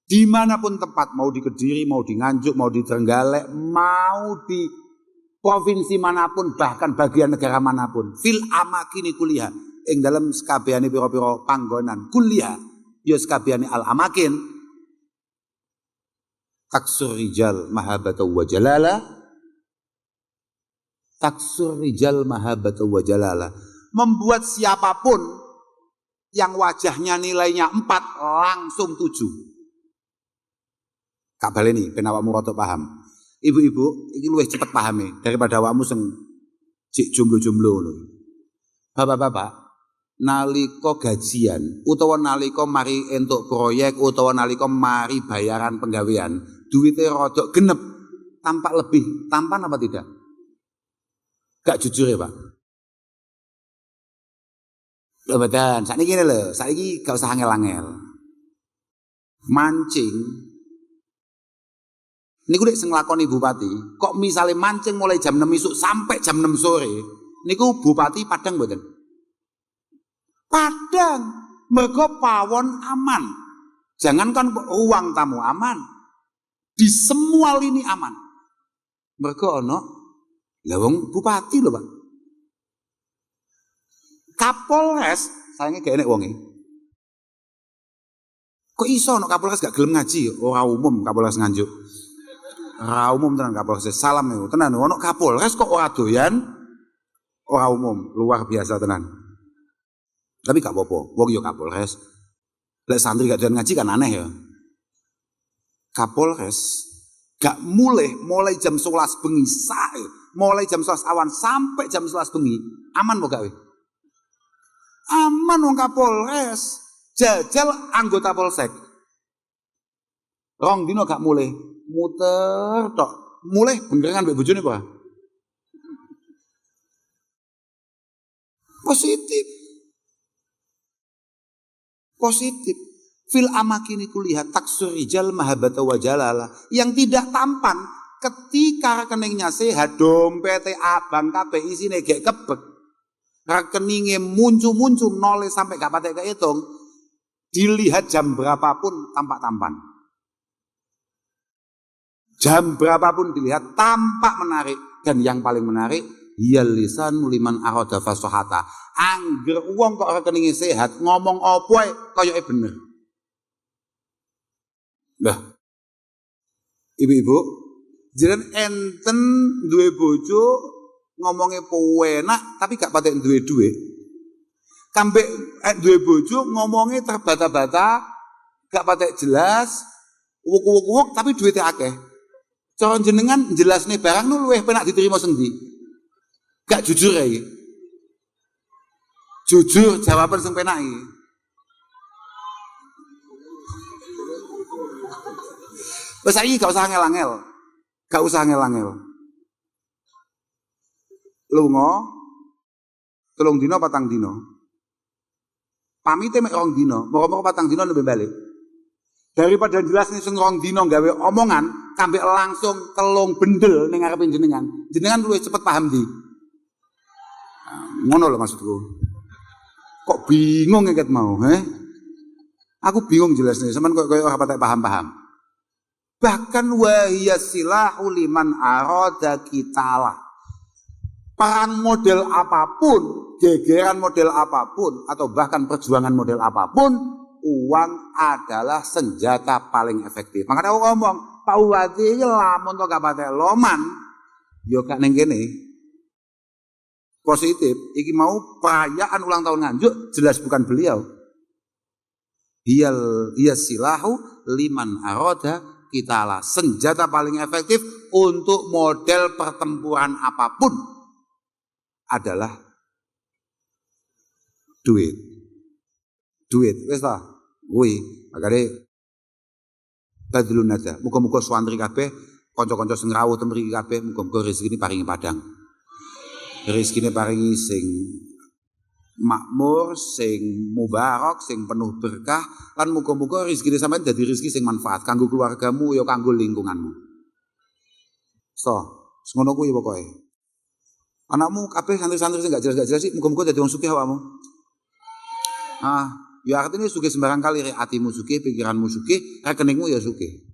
[SPEAKER 1] Dimanapun tempat, mau di Kediri, mau di Nganjuk, mau di Trenggalek, mau di provinsi manapun, bahkan bagian negara manapun, fil amakini kuliah, ing dalam sekabehane pira-pira panggonan kuliah, ya sekabehane al amakin, taksur rijal mahabata wa jalala, taksur rijal mahabata wa jalala, membuat siapapun yang wajahnya nilainya 4 langsung 7. Kak baleni ben awakmu rada paham. Ibu-ibu iki luwih cepet pahame daripada awakmu sing cik jomblo-jomblo ngono. Bapak-bapak, nalika gajian utawa nalika mari entuk proyek utawa nalika mari bayaran penggawean, duwite rada genep, tampak lebih tampan apa tidak? Gak jujur ya, Pak. Lho bedan, sakniki ngene lho, saiki gak usah angel-angel. Mancing niku nek sing nglakoni bupati, kok misale mancing mulai jam 6 isuk sampai jam 6 sore, niku bupati Padang mboten? Padang, mergo pawon aman. Jangankan ruang tamu aman, di semua lini aman. Mergo ana lha wong bupati lho, Pak. Kapolres, sayangnya gak enek wonge. Kok iso ana Kapolres gak gelem ngaji? Ora umum Kapolres Nganjuk. Ora umum tenan Kapolres, salam niku. Tenan ono Kapolres kok ora doyan. Ora umum, luar biasa tenan. Tapi gak apa-apa, wong yo Kapolres. Lek santri gak doyan ngaji kan aneh ya. Kapolres gak mulai jam 11 bengi sae, mulai jam 11 awan sampai jam 11 bengi. Aman kok gak we? Aman wong Kapolres. Jajal anggota Polsek. Rong dino gak mulai. Muter tok, mulai beneran mbek bojone apa? Positif. Fil amakini kuliah taksur rijal mahabata wa jalala, yang tidak tampan ketika rekeningnya sehat, dompete abang kabeh isine gek kebek. Rekeningnya muncul nol sampai gak patek kehitung. Dilihat jam berapapun tampak tampan. Jam berapapun dilihat tampak menarik, dan yang paling menarik hiyal lisan liman arada fasahata. Angger wong kok rekeninge sehat ngomong apa ae koyoke bener. Nah, ibu-ibu, jenengan enten duwe bojo ngomongnya penak tapi gak patek duwe duit. Kambek duwe bojo ngomongnya terbata-bata, gak patek jelas, wuk-wuk tapi duitnya akeh. Cara jenengan jelasne barang nu luwih penak diterima sendi. Gak jujur ya iki. Jujur jawaban sing penak iki. Wes saiki gak usah angel-angel. Gak usah angel-angel. Lunga 3 dina 4 dina. Pamite mek 2 dina, moko-moko 4 dina nembe balik. Daripada jelas nih sing 2 dina gawe omongan, kambek langsung telung bendel ning ngarepe jenengan. Jenengan luwih cepet paham di. Ngono lho maksudku. Kok bingung ngeket mau, Aku bingung jelasnya, sampean kok ora patek paham-paham. Bahkan wahiya silahu liman arada qitalah. Perang model apapun, gegeran model apapun, atau bahkan perjuangan model apapun, uang adalah senjata paling efektif. Makanya aku ngomong, Pak Bupati lamun to gak patek loman, yo gak ning kene. Positif, iki mau perayaan ulang tahun Nganjuk, jelas bukan beliau. Iya silahu liman aroda kitalah, senjata paling efektif untuk model pertempuran apapun adalah duit. Wis ta? Kuwi, makane badlun aja. Muga-muga swantri kabeh kanca-kanca sing rawuh ten mriki kabeh muga-muga rezekine paringi padang. Rezekine paringi sing makmur, sing mubarak, sing penuh berkah lan muga-muga rezekine sampean dadi rezeki sing manfaat kanggo keluargamu ya kanggo lingkunganmu. Ngono kuwi pokoke. Anakmu kabeh santri-santri sing gak jelas-jelas sih muga-muga dadi wong sugih awakmu. Ya artinya sugih sembarang kali, hatimu sugih, pikiranmu sugih, rekeningmu ya sugih.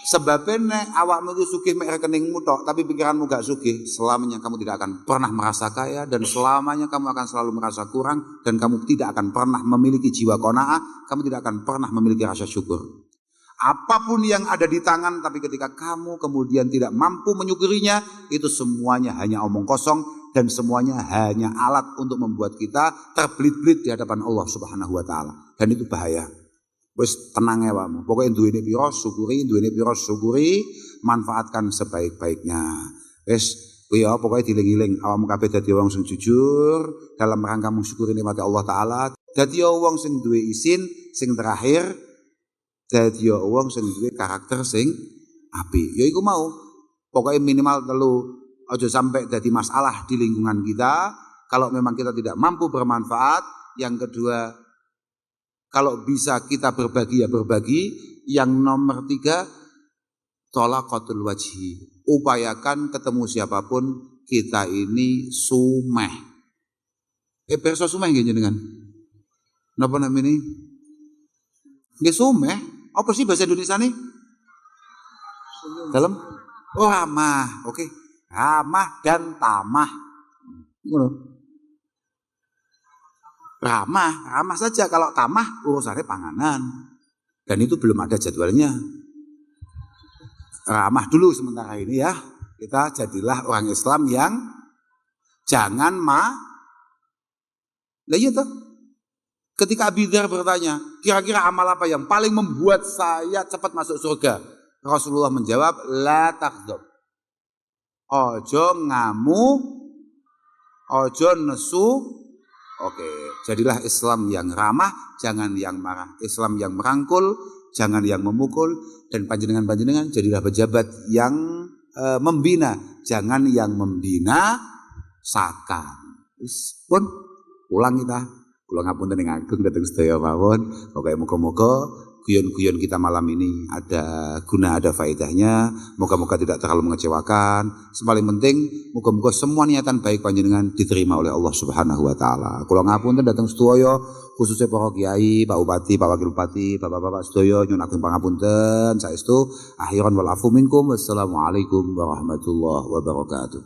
[SPEAKER 1] Sebabnya awakmu itu sugih mek rekeningmu tok, tapi pikiranmu gak sugih, selamanya kamu tidak akan pernah merasa kaya dan selamanya kamu akan selalu merasa kurang dan kamu tidak akan pernah memiliki jiwa qanaah, kamu tidak akan pernah memiliki rasa syukur. Apapun yang ada di tangan, tapi ketika kamu kemudian tidak mampu menyukurinya, itu semuanya hanya omong kosong dan semuanya hanya alat untuk membuat kita terbelit-belit di hadapan Allah Subhanahu wa taala. Dan itu bahaya. Wis tenang ya wae. Pokoke duwene pira syukuri, manfaatkan sebaik-baiknya. Wis kuwi ya pokoke dieling-eling awakmu kabeh dadi wong sing jujur dalam rangka mensyukuri nikmat Allah taala. Dadi wong sing duwe isin, sing terakhir dadi wong sing duwe karakter sing apik. Ya iku mau. Pokoknya minimal 3. Aja sampai jadi masalah di lingkungan kita. Kalau memang kita tidak mampu bermanfaat. Yang kedua, kalau bisa kita berbagi ya berbagi. Yang nomor 3, thalaqatul wajhi. Upayakan ketemu siapapun kita ini sumeh. Perso sumeh nggih jenengan. Napa namanya? Nggih sumeh. Apa sih bahasa Indonesia nih? Dalam? Oh ramah, oke. Ramah dan tamah. Ramah saja. Kalau tamah urusannya panganan. Dan itu belum ada jadwalnya. Ramah dulu sementara ini ya. Kita jadilah orang Islam yang jangan Lah iya toh. Ketika Abi Dzar bertanya, kira-kira amal apa yang paling membuat saya cepat masuk surga? Rasulullah menjawab, la takdzab. Ojo ngamuk, ojo nesu. Oke, jadilah Islam yang ramah, jangan yang marah. Islam yang merangkul, jangan yang memukul. Dan panjenengan-panjenengan jadilah pejabat yang membina, jangan yang membina sakan. Pun pulang kita. Kula ngapunten ing ageng dhateng sedaya mawon. Pokoke muga-muga guyon-guyon kita malam ini ada guna, ada faedahnya. Moga-moga tidak terlalu mengecewakan. Paling penting muga-muga semua niatan baik panjenengan diterima oleh Allah Subhanahu wa taala. Kula ngapunten dhateng sedaya khususnya para kiai, Pak Bupati, Pak Wakil Bupati, Bapak-bapak sedaya nyuwun agung pangapunten. Saestu akhiran wal afu minkum. Wassalamualaikum warahmatullahi wabarakatuh.